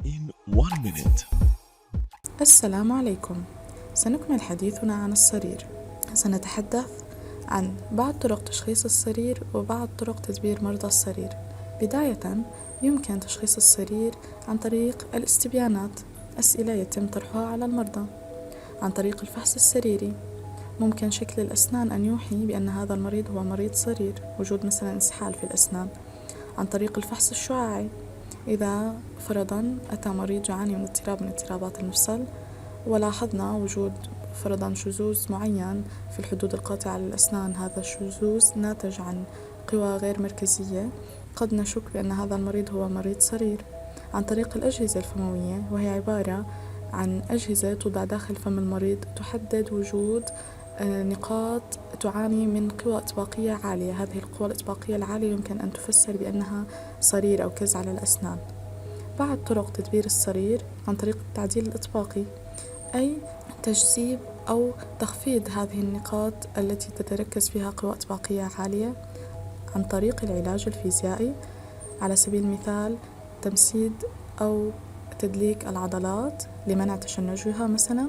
in 1 minute. السلام عليكم. سنكمل حديثنا عن الصرير. سنتحدث عن بعض طرق تشخيص الصرير وبعض طرق تدبير مرضى الصرير. بداية، يمكن تشخيص الصرير عن طريق الاستبيانات، أسئلة يتم طرحها على المرضى. عن طريق الفحص السريري، ممكن شكل الأسنان أن يوحي بأن هذا المريض هو مريض صرير، وجود مثلا انسحال في الأسنان. عن طريق الفحص الشعاعي، إذا فرضا أتى مريض يعاني من اضطراب من اضطرابات المفصل ولاحظنا وجود فرضا شذوذ معين في الحدود القاطعة للأسنان، هذا الشذوذ ناتج عن قوى غير مركزية، قد نشك بأن هذا المريض هو مريض صرير. عن طريق الأجهزة الفموية، وهي عبارة عن أجهزة توضع داخل فم المريض تحدد وجود نقاط تعاني من قوى إطباقية عالية. هذه القوى الإطباقية العالية يمكن أن تفسر بأنها صرير أو كز على الأسنان. بعض طرق تدبير الصرير عن طريق التعديل الإطباقي، أي تجذيب أو تخفيض هذه النقاط التي تتركز فيها قوى إطباقية عالية عن طريق العلاج الفيزيائي، على سبيل المثال تمسيد أو تدليك العضلات لمنع تشنجها مثلا.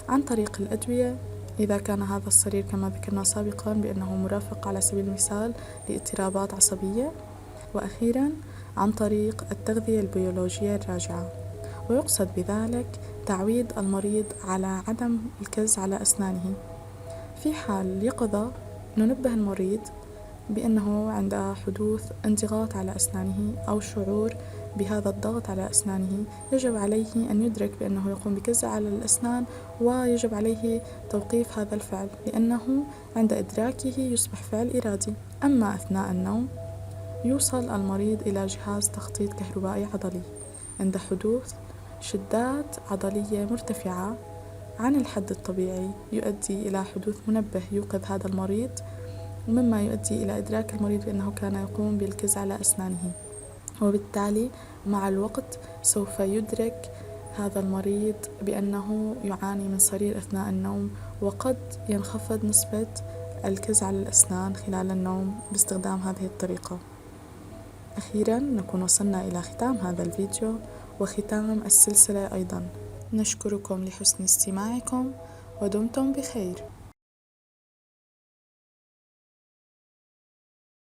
عن طريق الأدوية، إذا كان هذا الصرير كما ذكرنا سابقا بأنه مرافق على سبيل المثال لاضطرابات عصبية. وأخيرا، عن طريق التغذية البيولوجية الراجعة، ويقصد بذلك تعويد المريض على عدم الكز على أسنانه. في حال اليقظة، ننبه المريض بأنه عند حدوث انضغاط على أسنانه أو شعور بهذا الضغط على أسنانه يجب عليه أن يدرك بأنه يقوم بكز على الأسنان، ويجب عليه توقيف هذا الفعل، لأنه عند إدراكه يصبح فعل إرادي. أما أثناء النوم، يوصل المريض إلى جهاز تخطيط كهربائي عضلي عند حدوث شدات عضلية مرتفعة عن الحد الطبيعي، يؤدي إلى حدوث منبه يوقظ هذا المريض، مما يؤدي إلى إدراك المريض بأنه كان يقوم بالكز على أسنانه. وبالتالي مع الوقت سوف يدرك هذا المريض بأنه يعاني من صرير أثناء النوم، وقد ينخفض نسبة الكز على الأسنان خلال النوم باستخدام هذه الطريقة. أخيرا، نكون وصلنا إلى ختام هذا الفيديو وختام السلسلة أيضا. نشكركم لحسن استماعكم، ودمتم بخير.